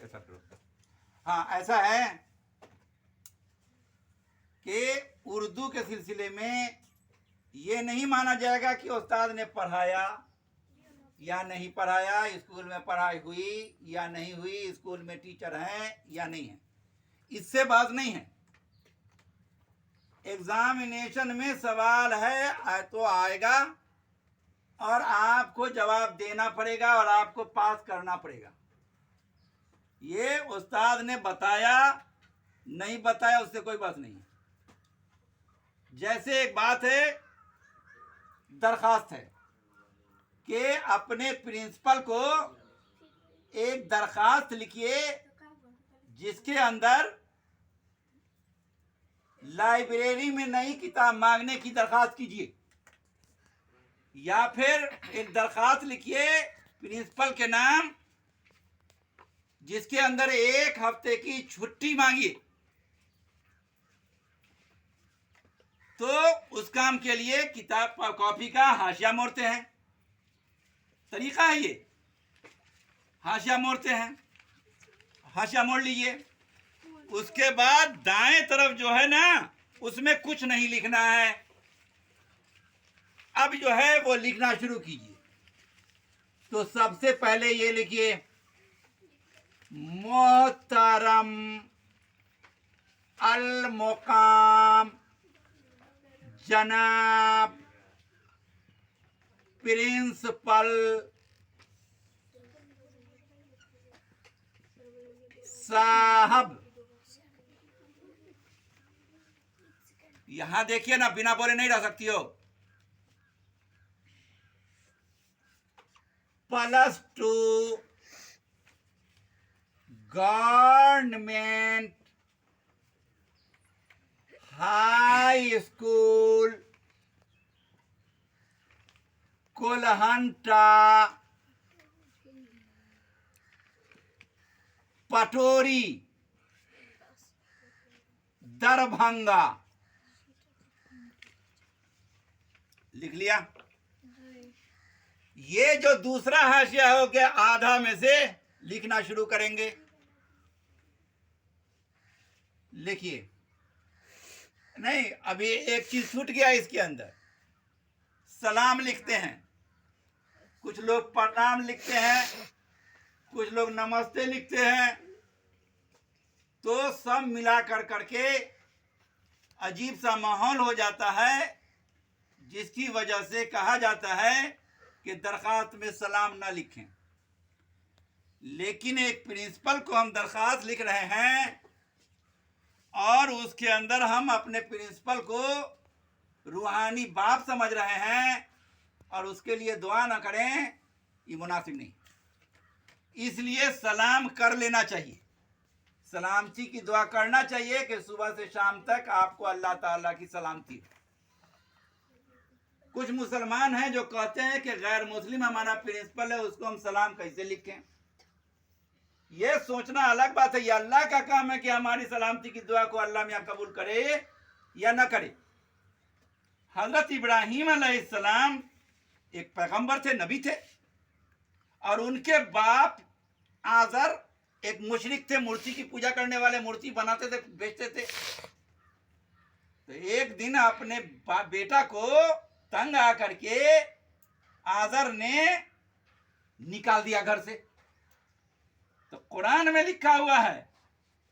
ऐसा करो। हाँ, ऐसा है कि उर्दू के सिलसिले में ये नहीं माना जाएगा कि उस्ताद ने पढ़ाया या नहीं पढ़ाया, स्कूल में पढ़ाई हुई या नहीं हुई, स्कूल में टीचर हैं या नहीं है, इससे बात नहीं है। एग्जामिनेशन में सवाल है तो आएगा और आपको जवाब देना पड़ेगा और आपको पास करना पड़ेगा। ये उस्ताद ने बताया नहीं बताया उससे कोई बात नहीं है। जैसे एक बात है, दरखास्त है कि अपने प्रिंसिपल को एक दरखास्त लिखिए जिसके अंदर लाइब्रेरी में नई किताब मांगने की दरखास्त कीजिए, या फिर एक दरखास्त लिखिए प्रिंसिपल के नाम जिसके अंदर 1 हफ्ते की छुट्टी मांगिए। तो उस काम के लिए किताब कॉपी का हाशिया मोड़ते हैं, तरीका है ये। हाशिया मोड़ते हैं, हाशिया मोड़ लीजिए। उसके बाद दाएं तरफ जो है ना, उसमें कुछ नहीं लिखना है। अब जो है वो लिखना शुरू कीजिए। तो सबसे पहले ये लिखिए, मोहतरम अल मुकाम जनाब प्रिंसिपल साहब। यहां देखिए ना, बिना बोले नहीं रह सकती हो। +2 government high school Kolhanta Patori Darbhanga. लिख लिया? ये जो दूसरा हाशिया हो गया, आधा में से लिखना शुरू करेंगे। लिखिए। नहीं, अभी एक चीज छूट गया इसके अंदर। सलाम लिखते हैं, कुछ लोग प्रणाम लिखते हैं, कुछ लोग नमस्ते लिखते हैं। तो सब मिला कर करके अजीब सा माहौल हो जाता है, जिसकी वजह से कहा जाता है कि दरखास्त में सलाम ना लिखें। लेकिन एक प्रिंसिपल को हम दरखास्त लिख रहे हैं और उसके अंदर हम अपने प्रिंसिपल को रूहानी बाप समझ रहे हैं और उसके लिए दुआ ना करें, ये मुनासिब नहीं। इसलिए सलाम कर लेना चाहिए, सलामती की दुआ करना चाहिए कि सुबह से शाम तक आपको अल्लाह ताला की सलामती। कुछ मुसलमान हैं जो कहते हैं कि गैर मुस्लिम हमारा प्रिंसिपल है, उसको हम सलाम कैसे लिखें। यह सोचना अलग बात है। यह अल्लाह का काम है कि हमारी सलामती की दुआ को अल्लाह मियां कबूल करे या ना करे। हजरत इब्राहीम अलैहिस्सलाम एक पैगंबर थे, नबी थे, और उनके बाप आजर एक मुशरिक थे, मूर्ति की पूजा करने वाले, मूर्ति बनाते थे, बेचते थे। तो एक दिन अपने बेटा को तंग आकर के आजर ने निकाल दिया घर से। तो कुरान में लिखा हुआ है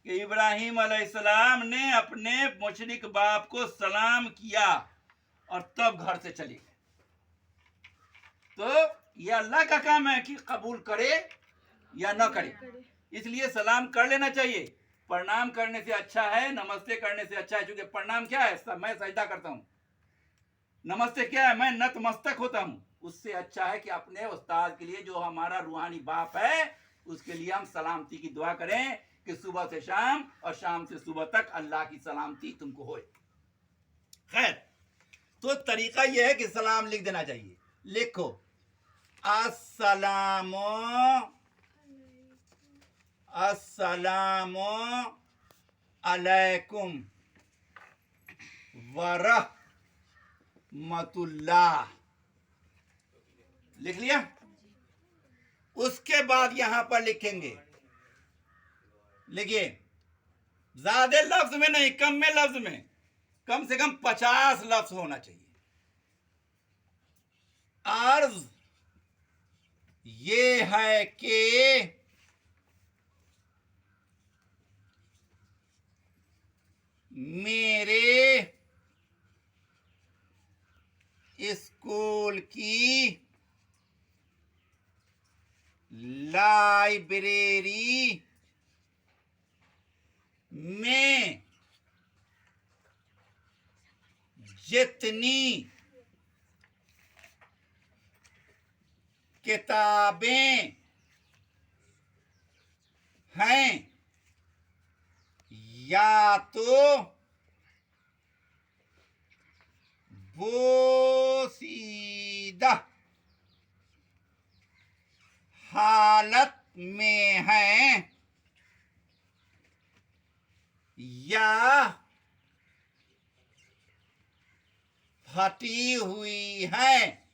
कि इब्राहीम अलैहिस्सलाम ने अपने मुशरिक बाप को सलाम किया और तब घर से चले गए। तो यह अल्लाह का काम है कि कबूल करे या न करे। इसलिए सलाम कर लेना चाहिए। प्रणाम करने से अच्छा है, नमस्ते करने से अच्छा है। क्योंकि प्रणाम क्या है, मैं सजदा करता हूँ। नमस्ते क्या है, मैं नतमस्तक होता हूँ। उससे अच्छा है कि अपने उस्ताद के लिए, जो हमारा रूहानी बाप है, उसके लिए हम सलामती की दुआ करें कि सुबह से शाम और शाम से सुबह तक अल्लाह की सलामती तुमको होए। खैर, तो तरीका यह है कि सलाम लिख देना चाहिए। लिखो, अस्सलामु अलैकुम वरहमतुल्लाह। लिख लिया? उसके बाद यहां पर लिखेंगे लिखिए, ज्यादा लफ्ज में नहीं, कम में लफ्ज में, कम से कम 50 लफ्ज होना चाहिए। अर्ज ये है कि मेरे स्कूल की लाइब्रेरी में जितनी किताबें हैं, या तो बोसीदा हालत में हैं, या फटी हुई है।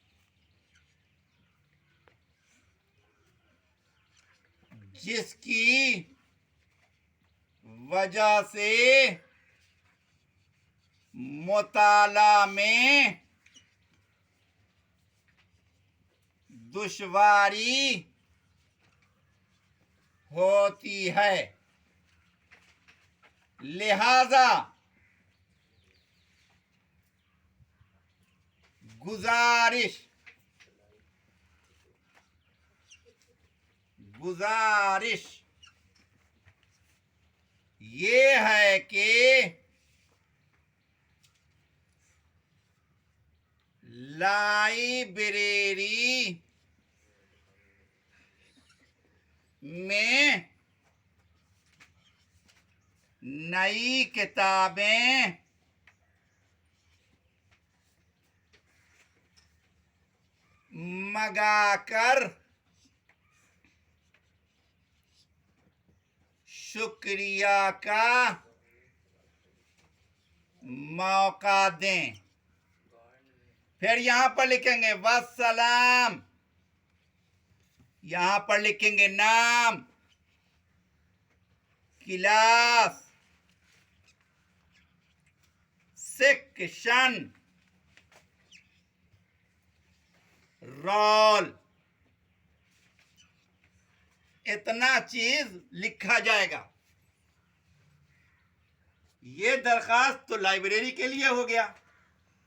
जिसकी वजह से मुताला में दुश्वारी होती है। लिहाजा गुजारिश ये है कि लाइब्रेरी में नई किताबें मंगाकर शुक्रिया का मौका दें। फिर यहां पर लिखेंगे वस्सलाम, यहां पर लिखेंगे नाम, क्लास, सेक्शन, रोल, इतना चीज लिखा जाएगा। ये दरखास्त तो लाइब्रेरी के लिए हो गया।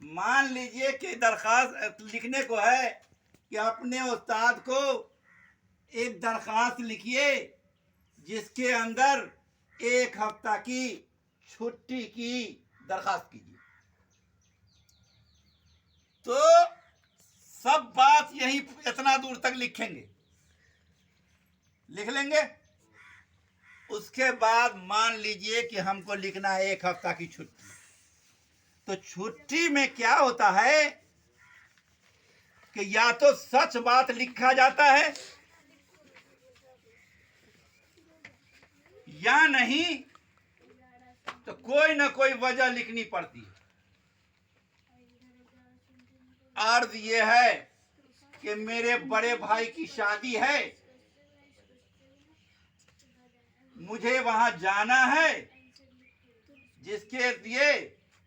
मान लीजिए कि दरखास्त लिखने को है कि अपने उस्ताद को एक दरखास्त लिखिए जिसके अंदर 1 हफ्ता की छुट्टी की दरखास्त कीजिए, तो सब बात यही इतना दूर तक लिखेंगे, लिख लेंगे। उसके बाद मान लीजिए कि हमको लिखना है 1 हफ्ता की छुट्टी, तो छुट्टी में क्या होता है कि या तो सच बात लिखा जाता है या नहीं तो कोई ना कोई वजह लिखनी पड़ती है। अर्ज ये है कि मेरे बड़े भाई की शादी है, मुझे वहां जाना है, जिसके लिए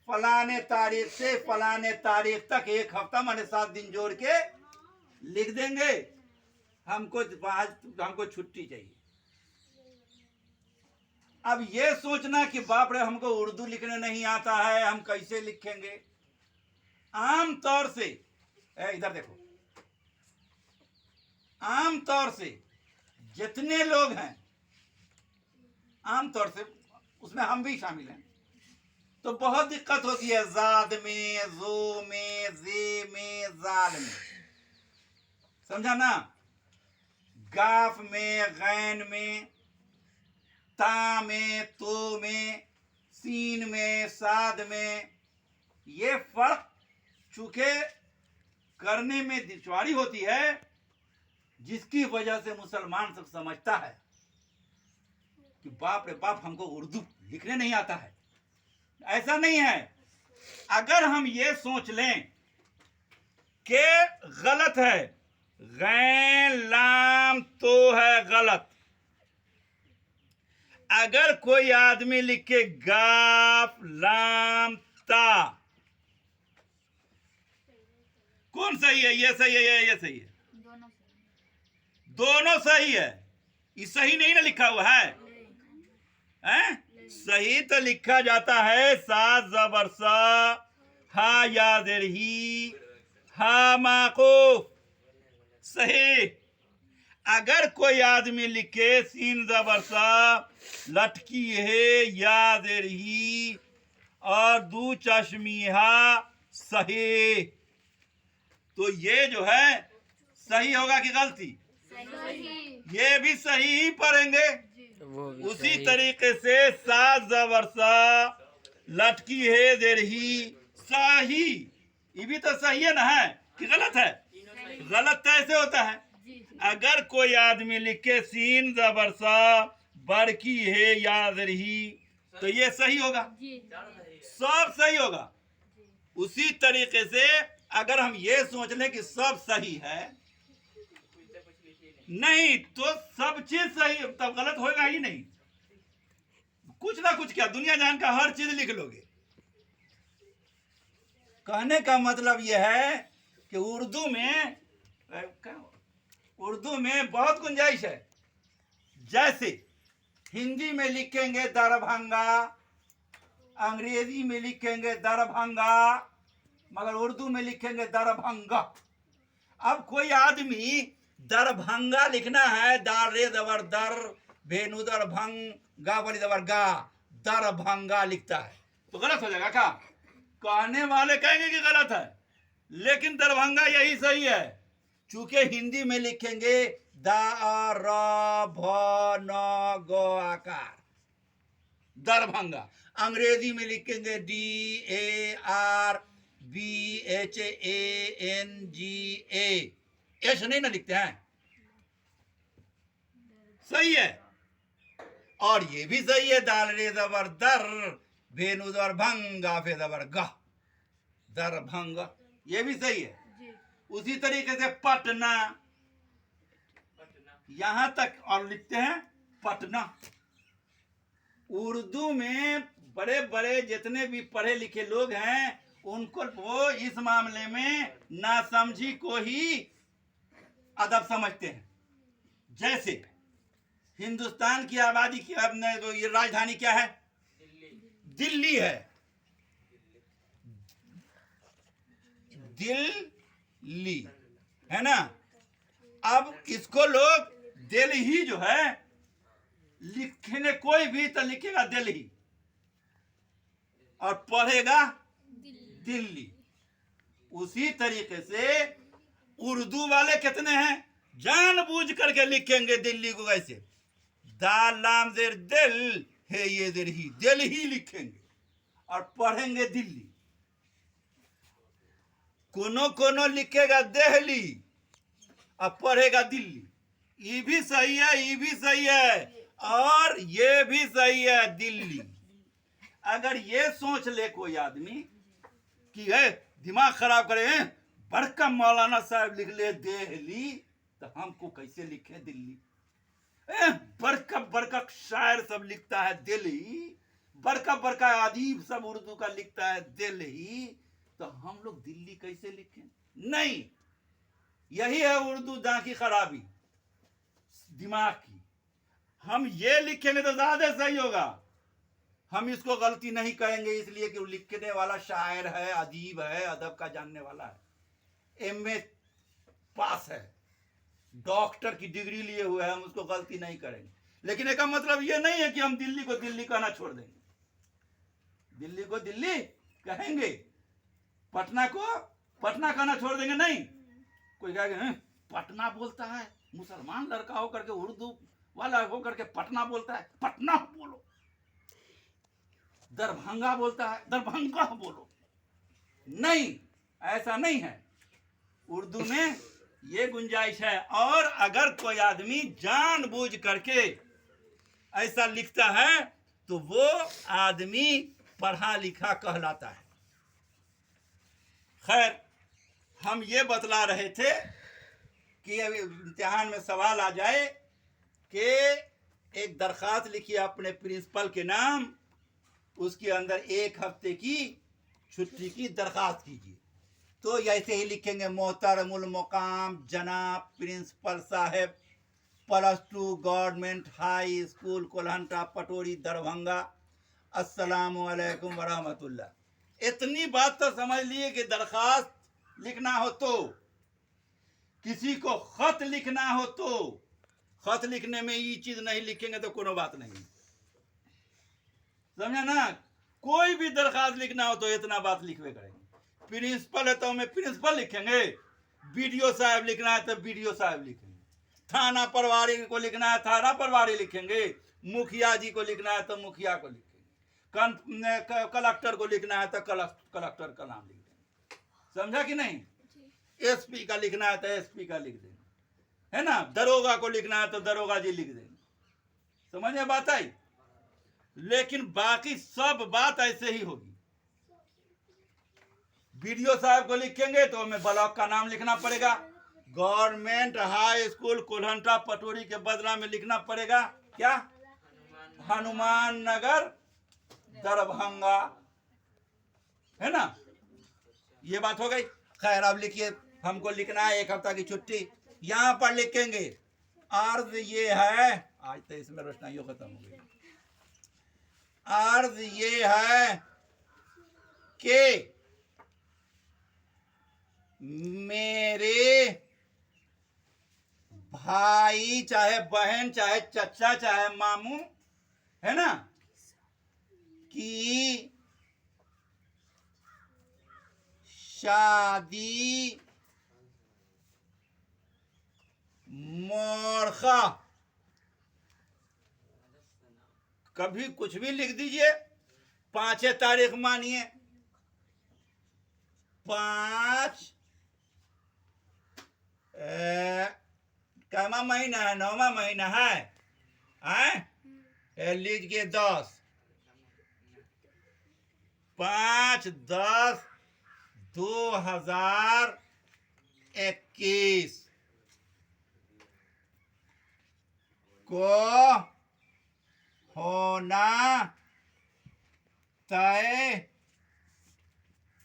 फलाने तारीख से फलाने तारीख तक 1 हफ्ता माने 7 दिन जोड़ के लिख देंगे। हमको छुट्टी चाहिए। अब ये सोचना कि बाप रे हमको उर्दू लिखने नहीं आता है, हम कैसे लिखेंगे। आम तौर से इधर देखो, आम तौर से जितने लोग हैं, आम तौर से उसमें हम भी शामिल हैं, तो बहुत दिक्कत होती है जाद में, जो में, जे में, जाल में, समझा ना। गाफ में, गैन में, ता में, तो में, सीन में, साद में, ये फर्क चूंकि करने में दुश्वारी होती है, जिसकी वजह से मुसलमान सब समझता है कि बाप रे बाप हमको उर्दू लिखने नहीं आता है। ऐसा नहीं है। अगर हम ये सोच लें कि गलत है, गैन लाम तो है गलत, अगर कोई आदमी लिखे गाफ लाम ता, कौन सही है? ये सही है या ये सही है? दोनों सही है। ये सही नहीं ना लिखा हुआ है, हैं? सही तो लिखा जाता है सा जबर सा, हा या देर ही, हा माकूफ। सही। अगर कोई आदमी लिखे सीन जबर सा, लटकी है या देर ही और दू चश्मिहा, सही। तो ये जो है सही होगा कि गलती? ये भी सही ही पढ़ेंगे। उसी तरीके से सा जबर सा, लटकी है देर ही, सही। ये भी तो सही है ना, है कि गलत है? गलत कैसे होता है? अगर कोई आदमी लिखे सीन जबर सा, बड़की है याद रही, तो ये सही होगा, सब सही होगा। उसी तरीके से अगर हम ये सोच लें कि सब सही है, नहीं तो सब चीज सही, तब गलत होगा ही नहीं। कुछ ना कुछ क्या, दुनिया जान का हर चीज लिख लोगे। कहने का मतलब यह है कि उर्दू में बहुत गुंजाइश है। जैसे हिंदी में लिखेंगे दरभंगा, अंग्रेजी में लिखेंगे दरभंगा, मगर उर्दू में लिखेंगे दरभंगा। अब कोई आदमी दरभंगा लिखना है, दार रे दबर दर, भेनु दरभंग, गा बड़ी दबर गा, दरभंगा लिखता है तो गलत हो जाएगा क्या? कहने वाले कहेंगे कि गलत है, लेकिन दरभंगा यही सही है। चूंकि हिंदी में लिखेंगे दा र भ न ग आकार, दरभंगा। अंग्रेजी में लिखेंगे DARBHANGA, ऐसे नहीं ना लिखते हैं, सही है। और ये भी सही है, दाल रे जबर दर, भेनु दर भंग, गाफे जबर गा, दरभंगा, ये भी सही है। उसी तरीके से पटना, यहां तक और लिखते हैं पटना। उर्दू में बड़े बड़े जितने भी पढ़े लिखे लोग हैं, उनको वो इस मामले में नासमझी को ही अदब समझते हैं। जैसे हिंदुस्तान की आबादी की अपने तो ये राजधानी क्या है? दिल्ली है, दिल्ली है ना। अब इसको लोग दिल्ली जो है लिखने, कोई भी तो लिखेगा दिल्ली और पढ़ेगा दिल्ली। उसी तरीके से उर्दू वाले कितने हैं, जानबूझ करके लिखेंगे दिल्ली को कैसे, दाल लाम देर दिल है, ये देर ही, दिल ही लिखेंगे और पढ़ेंगे दिल्ली। कोनो लिखेगा दिल्ली और पढ़ेगा दिल्ली। ये भी सही है, ये भी सही है और ये भी सही है, दिल्ली। अगर ये सोच ले कोई आदमी कि है दिमाग खराब करे, हैं बड़का मौलाना साहब लिख ले दिल्ली, तो हमको कैसे लिखे दिल्ली? बड़का बड़का शायर सब लिखता है दिल्ली, बड़का बड़का अदीब सब उर्दू का लिखता है दिल्ली, तो हम लोग दिल्ली कैसे लिखें? नहीं, यही है उर्दू दां की खराबी, दिमाग की। हम ये लिखेंगे तो ज्यादा सही होगा। हम इसको गलती नहीं करेंगे, इसलिए कि वो लिखने वाला शायर है, अदीब है, अदब का जानने वाला है, MA पास है, डॉक्टर की डिग्री लिए हुए हैं, हम उसको गलती नहीं करेंगे। लेकिन इसका मतलब ये नहीं है कि हम दिल्ली को दिल्ली कहना छोड़ देंगे। दिल्ली को दिल्ली कहेंगे, पटना को पटना कहना छोड़ देंगे, नहीं। कोई कहेगा पटना बोलता है, मुसलमान लड़का होकर के, उर्दू वाला होकर के पटना बोलता है, पटना बोलो। दरभंगा बोलता है, दरभंगा बोलो। नहीं, ऐसा नहीं है। उर्दू में ये गुंजाइश है। और अगर कोई आदमी जानबूझ करके ऐसा लिखता है तो वो आदमी पढ़ा लिखा कहलाता है। खैर, हम ये बतला रहे थे कि अभी इम्तिहान में सवाल आ जाए कि एक दरखास्त लिखिए अपने प्रिंसिपल के नाम, उसके अंदर 1 हफ्ते की छुट्टी की दरखास्त कीजिए। तो ऐसे ही लिखेंगे, मोहतरमुल मुकाम जनाब प्रिंसिपल साहब, +2 government high school Kolhanta Patori Darbhanga, अस्सलामुअलैकुम वरहमतुल्लाह। इतनी बात तो समझ लिए कि दरखास्त लिखना हो तो, किसी को खत लिखना हो तो, खत लिखने में ये चीज नहीं लिखेंगे तो कोनो बात नहीं, समझा ना। कोई भी दरखास्त लिखना हो तो इतना बात लिखवे करेंगे। प्रिंसिपल है तो हमें प्रिंसिपल लिखेंगे, बीडीओ साहब लिखना है तो बीडीओ साहब लिखेंगे, थाना प्रभारी को लिखना है थाना प्रभारी लिखेंगे, मुखिया जी को लिखना है तो मुखिया को लिखेंगे, कलेक्टर को लिखना है तो कलेक्टर का नाम लिख देंगे, समझा कि नहीं। एसपी का लिखना है तो एसपी का लिख देंगे, है ना। दरोगा को लिखना है तो दरोगा जी लिख देंगे, समझ में बात आई। लेकिन बाकी सब बात ऐसे ही होगी। बीडीओ साहब को लिखेंगे तो हमें ब्लॉक का नाम लिखना पड़ेगा, government high school Kolhanta Patori के बदला में लिखना पड़ेगा क्या, हनुमान नगर दरभंगा, है ना। ये बात हो गई। खैर अब लिखिए, हमको लिखना है 1 हफ्ता की छुट्टी। यहां पर लिखेंगे अर्ज ये है, आज तो इसमें रोशनाइयों खत्म हो गई। अर्ज ये है कि मेरे भाई चाहे बहन चाहे चचा चाहे मामू, है ना, की शादी मोरखा, कभी कुछ भी लिख दीजिए, 5 तारीख मानिए, 5 कमा महीना है, 9वां महीना है, लीजिए 10, 5/10/2021 को होना तय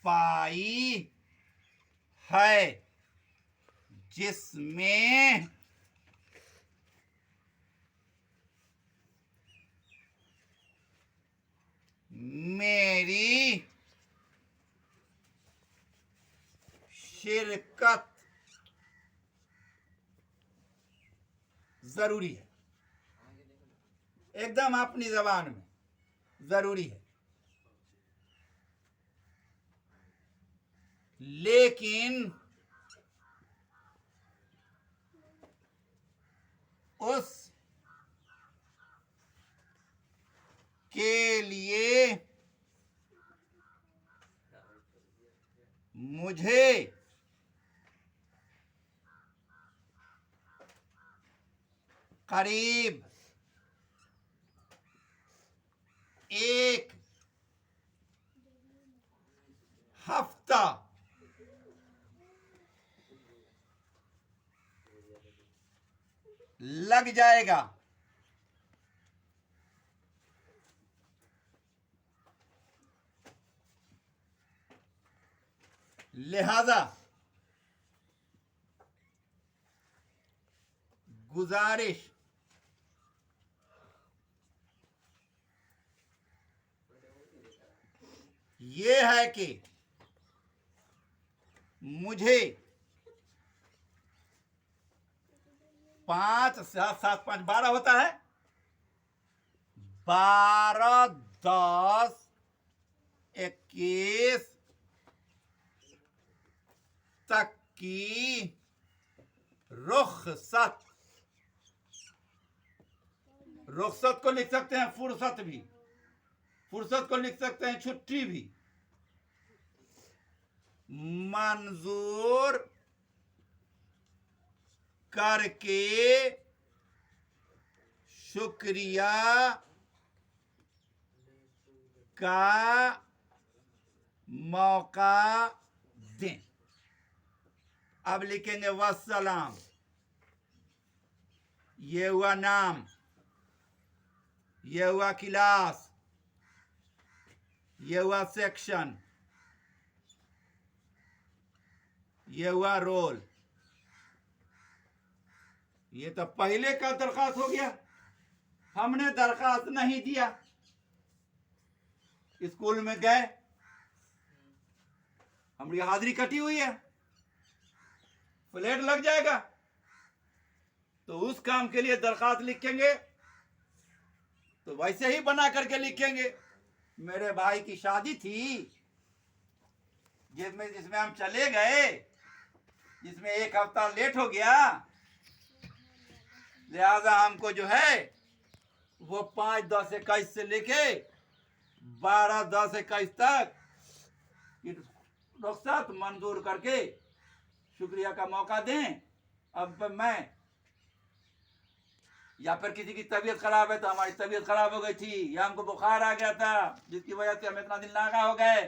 पाई है, जिसमें मेरी शिरकत जरूरी है, एकदम अपनी जबान में जरूरी है। लेकिन उस के लिए मुझे करीब 1 हफ्ता लग जाएगा। लिहाजा गुजारिश ये है कि मुझे 5 7 7 5 12 होता है, 12/10/21 तक की रुखसत, रुखसत को लिख सकते हैं फुर्सत भी, फुर्सत को लिख सकते हैं छुट्टी भी, मंजूर करके शुक्रिया का मौका दें। अब लिखेंगे वस्सलाम, ये हुआ नाम, ये हुआ क्लास, ये हुआ सेक्शन, ये हुआ रोल। ये तो पहले का दरखास्त हो गया। हमने दरखास्त नहीं दिया, स्कूल में गए, हमारी हाजिरी कटी हुई है, फ्लैट लग जाएगा, तो उस काम के लिए दरखास्त लिखेंगे तो वैसे ही बना करके लिखेंगे। मेरे भाई की शादी थी जिसमें हम चले गए, जिसमें 1 हफ्ता लेट हो गया, लिहाजा हमको जो है वो 5-10-21 से लेके 12-10-21 तक रुख्सत मंजूर करके शुक्रिया का मौका दें। अब मैं, या फिर किसी की तबीयत खराब है तो हमारी तबीयत खराब हो गई थी, या हमको बुखार आ गया था जिसकी वजह से हम इतना दिन नागा हो गए,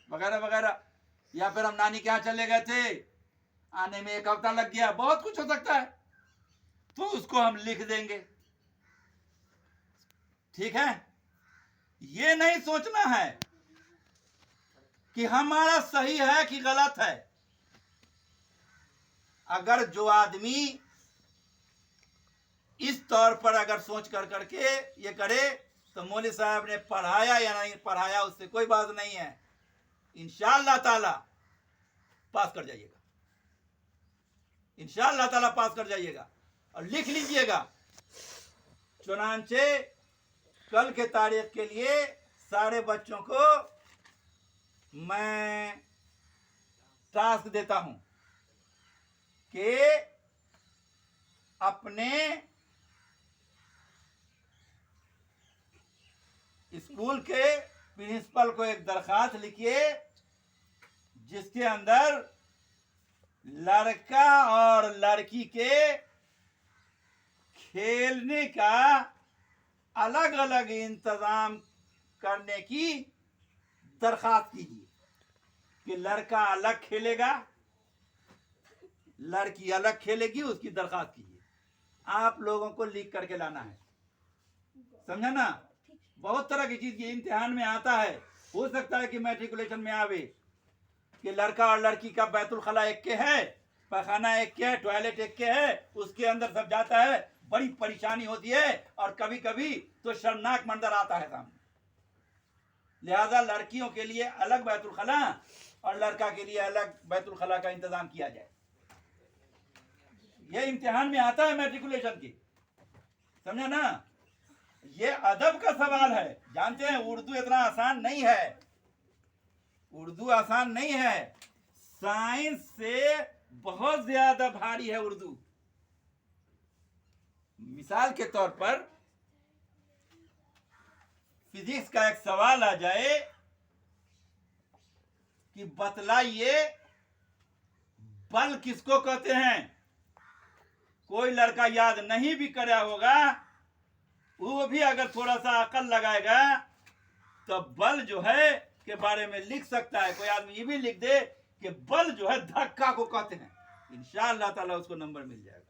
वगैरह वगैरह, या फिर हम नानी के यहाँ चले गए थे, आने में 1 हफ्ता लग गया, बहुत कुछ हो सकता है, तो उसको हम लिख देंगे। ठीक है, ये नहीं सोचना है कि हमारा सही है कि गलत है। अगर जो आदमी इस तौर पर अगर सोच कर करके ये करे तो मौलवी साहब ने पढ़ाया या नहीं पढ़ाया उससे कोई बात नहीं है, इंशाअल्लाह ताला पास कर जाइएगा, इंशाअल्लाह ताला पास कर जाइएगा। और लिख लीजिएगा, चुनांचे कल के तारीख के लिए सारे बच्चों को मैं टास्क देता हूं कि अपने स्कूल के प्रिंसिपल को एक दरखास्त लिखिए जिसके अंदर लड़का और लड़की के खेलने का अलग अलग इंतजाम करने की दरखास्त कीजिए कि लड़का अलग खेलेगा, लड़की अलग खेलेगी, उसकी दरखास्त कीजिए। आप लोगों को लिख करके लाना है, समझा ना। बहुत तरह की चीज ये इम्तिहान में आता है, हो सकता है कि मैट्रिकुलेशन में आवे कि लड़का और लड़की का बैतुल खला एक के है, पैखाना एक के है, टॉयलेट एक के है, उसके अंदर सब जाता है, बड़ी परेशानी होती है और कभी कभी तो शर्मनाक मंजर आता है सामने। लिहाजा लड़कियों के लिए अलग बैतुल खला और लड़का के लिए अलग बैतुल खला का इंतजाम किया जाए। ये इम्तिहान में आता है मैट्रिकुलेशन की, समझा ना। ये अदब का सवाल है, जानते हैं उर्दू इतना आसान नहीं है, उर्दू आसान नहीं है, साइंस से बहुत ज्यादा भारी है उर्दू। मिसाल के तौर पर फिजिक्स का एक सवाल आ जाए कि बतलाइए बल किसको कहते हैं, कोई लड़का याद नहीं भी करा होगा, वो भी अगर थोड़ा सा अकल लगाएगा तो बल जो है के बारे में लिख सकता है। कोई आदमी ये भी लिख दे कि बल जो है धक्का को कहते हैं, इंशाअल्लाह ताला उसको नंबर मिल जाएगा।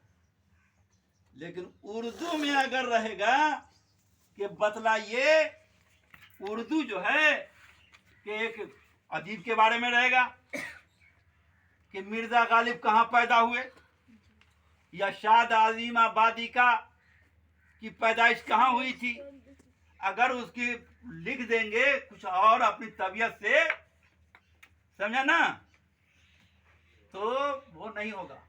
लेकिन उर्दू में अगर रहेगा कि बतलाइए, उर्दू जो है कि एक अदीब के बारे में रहेगा कि मिर्जा गालिब कहाँ पैदा हुए, या शाद आजिम आबादी का की पैदाइश कहाँ हुई थी, अगर उसकी लिख देंगे कुछ और अपनी तबीयत से, समझा ना, तो वो नहीं होगा।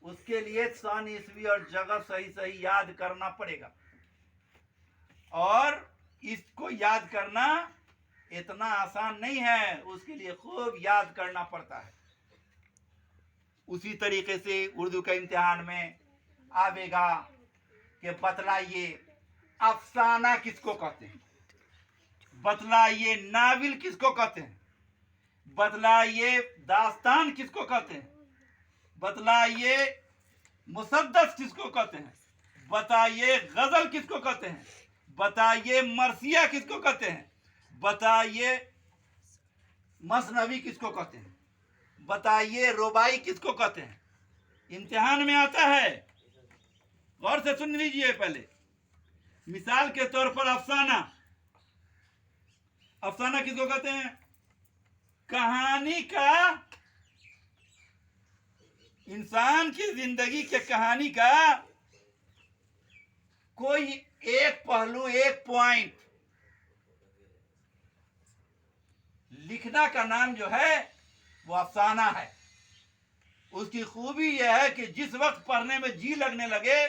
उसके लिए सन ईस्वी और जगह सही सही याद करना पड़ेगा, और इसको याद करना इतना आसान नहीं है, उसके लिए खूब याद करना पड़ता है। उसी तरीके से उर्दू के इम्तिहान में आवेगा कि बतलाइए अफसाना किसको कहते हैं, बतलाइए नाविल किसको कहते हैं, बतलाइए दास्तान किसको कहते हैं, बतलाइए मुसद्दस किसको कहते हैं, बताइए गजल किसको कहते हैं, बताइए मरसिया किसको कहते हैं, बताइए मसनवी किसको कहते हैं, बताइए रुबाई किसको कहते हैं। इम्तिहान में आता है, गौर से सुन लीजिए पहले। मिसाल के तौर पर अफसाना। अफसाना किसको कहते हैं? कहानी का, इंसान की जिंदगी के कहानी का कोई एक पहलू, एक पॉइंट लिखना का नाम जो है वो अफसाना है। उसकी खूबी यह है कि जिस वक्त पढ़ने में जी लगने लगे,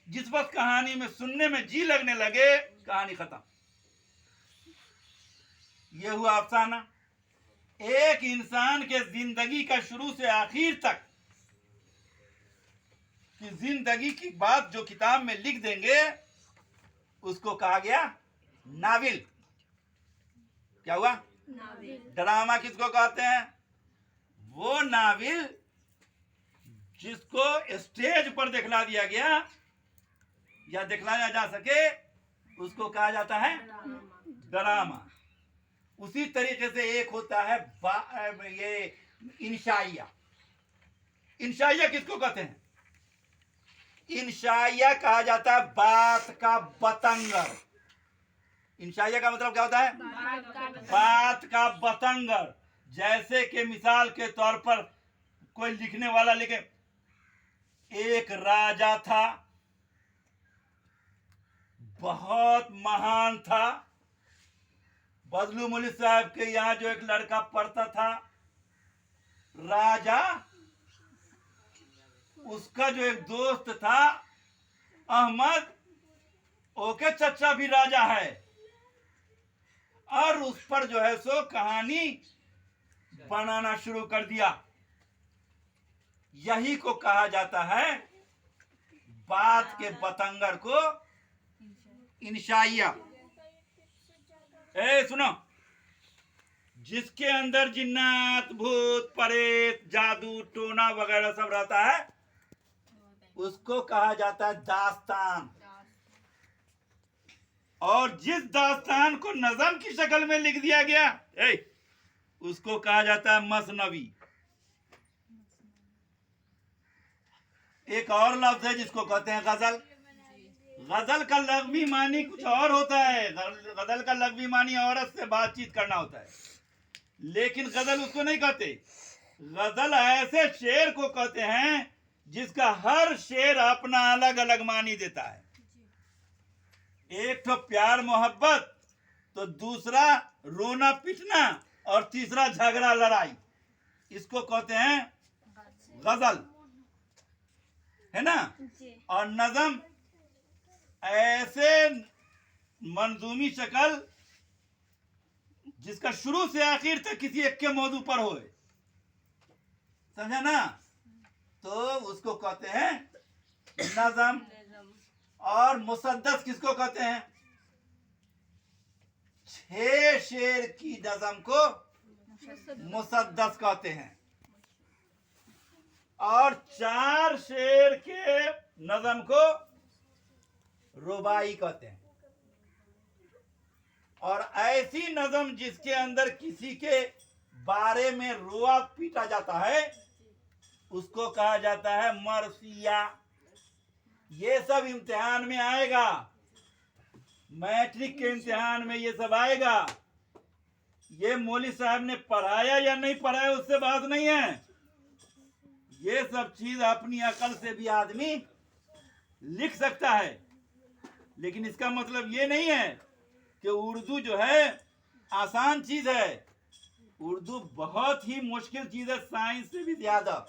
जिस वक्त कहानी में सुनने में जी लगने लगे, कहानी खत्म। यह हुआ अफसाना। एक इंसान के जिंदगी का शुरू से आखिर तक कि जिंदगी की बात जो किताब में लिख देंगे उसको कहा गया नाविल। क्या हुआ? नाविल। ड्रामा किसको कहते हैं? वो नाविल जिसको स्टेज पर दिखला दिया गया या दिखलाया जा सके उसको कहा जाता है ड्रामा। उसी तरीके से एक होता है ये इंशाइया। इंशाइया किसको कहते हैं? इंशाइया कहा जाता है बात का बतंगर। इंशाइया का मतलब क्या होता है? बात का बतंगर। जैसे कि मिसाल के तौर पर कोई लिखने वाला लिखे, एक राजा था, बहुत महान था। बदलू मुली साहब के यहाँ जो एक लड़का पढ़ता था, राजा, उसका जो एक दोस्त था अहमद, ओके चचा भी राजा है, और उस पर जो है सो कहानी बनाना शुरू कर दिया। यही को कहा जाता है, बात के बतंगर को इंशाइया। सुनो, जिसके अंदर जिन्नात, भूत, प्रेत, जादू, टोना वगैरह सब रहता है उसको कहा जाता है दास्तान। और जिस दास्तान को नज़म की शक्ल में लिख दिया गया उसको कहा जाता है मसनवी। एक और लफ्ज है जिसको कहते हैं गजल। गजल का लफ्ज़ी मानी कुछ और होता है। गजल का लफ्ज़ी मानी औरत से बातचीत करना होता है, लेकिन गजल उसको नहीं कहते। गजल ऐसे शेर को कहते हैं जिसका हर शेर अपना अलग अलग मानी देता है। एक तो प्यार मोहब्बत, तो दूसरा रोना पीटना, और तीसरा झगड़ा लड़ाई। इसको कहते हैं गजल, है ना। और नज़म ऐसे मंजूमी शक्ल जिसका शुरू से आखिर तक किसी एक के मौजू पर हो, समझा ना, तो उसको कहते हैं नज़म। और मुसद्दस किसको कहते हैं? 6 शेर की नज़म को मुसद्दस कहते हैं, और 4 शेर के नज़म को रुबाई कहते हैं। और ऐसी नज़म जिसके अंदर किसी के बारे में रोआ पीटा जाता है उसको कहा जाता है मरसिया। ये सब इम्तिहान में आएगा, मैट्रिक के इम्तिहान में ये सब आएगा। ये मौलवी साहब ने पढ़ाया या नहीं पढ़ाया उससे बात नहीं है। ये सब चीज अपनी अकल से भी आदमी लिख सकता है, लेकिन इसका मतलब ये नहीं है कि उर्दू जो है आसान चीज है। उर्दू बहुत ही मुश्किल चीज है, साइंस से भी ज्यादा।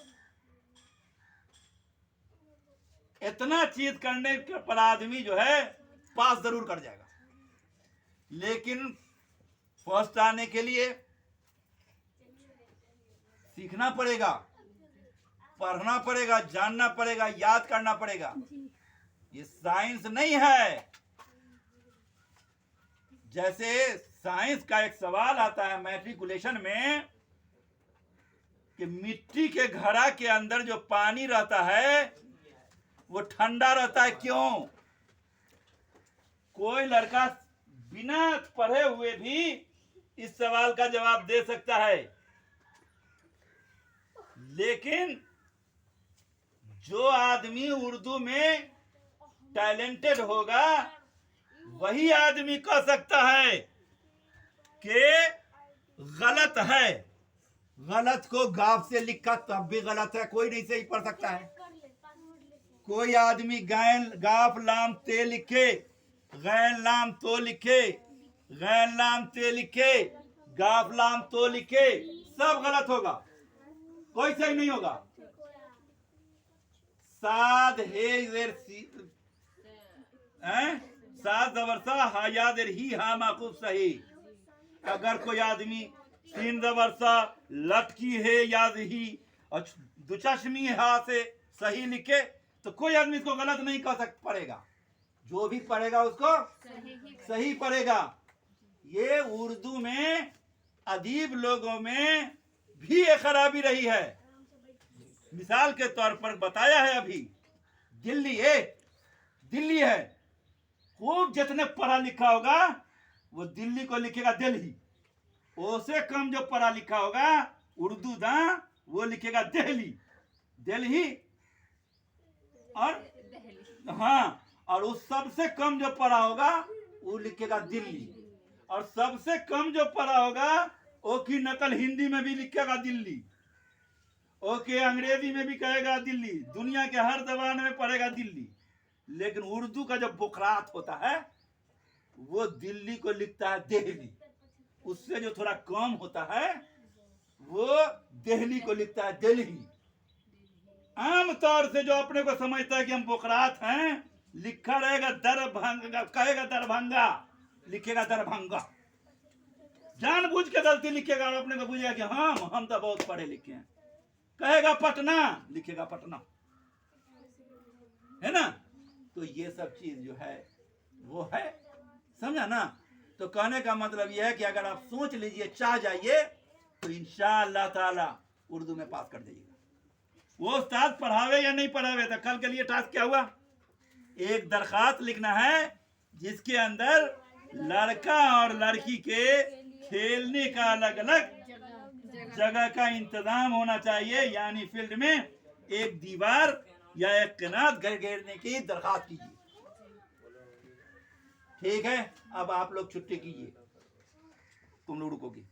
इतना चीज करने पर आदमी जो है पास जरूर कर जाएगा, लेकिन फर्स्ट आने के लिए सीखना पड़ेगा, पढ़ना पड़ेगा, जानना पड़ेगा, याद करना पड़ेगा। ये साइंस नहीं है। जैसे साइंस का एक सवाल आता है मैट्रिकुलेशन में कि मिट्टी के घड़ा के अंदर जो पानी रहता है वो ठंडा रहता है, क्यों? कोई लड़का बिना पढ़े हुए भी इस सवाल का जवाब दे सकता है, लेकिन जो आदमी उर्दू में टैलेंटेड होगा वही आदमी कह सकता है कि गलत है। गलत को गाफ से लिखा तब भी गलत है, कोई नहीं सही पढ़ सकता है। कोई आदमी गैन गाफ लाम ते लिखे, गैन लाम तो लिखे, गैन लाम ते लिखे, गाफ लाम तो लिखे, सब गलत होगा, कोई सही नहीं होगा। साद हे जेर सात जबरसा हा याद ही हा माकूब सही। अगर कोई आदमी तीन जबरसा लटकी है याद ही और दुचश्मी हा से सही लिखे तो कोई आदमी इसको गलत नहीं कह सकता, पढ़ेगा। जो भी पढ़ेगा उसको सही पढ़ेगा। ये उर्दू में अदीब लोगों में भी एक खराबी रही है। मिसाल के तौर पर बताया है अभी, दिल्ली है, खूब जितने पढ़ा लिखा होगा वो दिल्ली को लिखेगा दिल्ली, उससे कम जो पढ़ा लिखा होगा उर्दू दा वो लिखेगा दिल्ली और हाँ, और उस सबसे कम जो पढ़ा होगा वो लिखेगा दिल्ली, और सबसे कम जो पढ़ा होगा वो की नकल हिंदी में भी लिखेगा दिल्ली, ओके अंग्रेजी में भी कहेगा दिल्ली, दुनिया के हर जबान में पढ़ेगा दिल्ली। लेकिन उर्दू का जो बुखरात होता है वो दिल्ली को लिखता है दिल्ली, उससे जो थोड़ा कम होता है वो दिल्ली को लिखता है दिल्ली। आम तौर से जो अपने को समझता है कि हम बुखरात हैं, लिखा रहेगा दरभंगा, कहेगा दरभंगा, लिखेगा दरभंगा, जानबूझ के गलती लिखेगा और अपने को बुझेगा कि हम तो बहुत पढ़े लिखे हैं। कहेगा पटना, लिखेगा पटना, है ना। तो ये सब चीज जो है वो है, समझा ना। तो कहने का मतलब यह है कि अगर आप सोच लीजिए, चाह जाइए, तो इंशाअल्लाह ताला उर्दू में पास कर जाइएगा। वो उस्ताद पढ़ावे या नहीं पढ़ावे, तो कल के लिए टास्क क्या हुआ, एक दरखास्त लिखना है जिसके अंदर लड़का और लड़की के खेलने का अलग अलग जगह का इंतजाम होना चाहिए, यानी फील्ड में एक दीवार या एक किनार घेरने की दरखास्त कीजिए। ठीक है, अब आप लोग छुट्टी कीजिए, तुम लोग रुकोगे।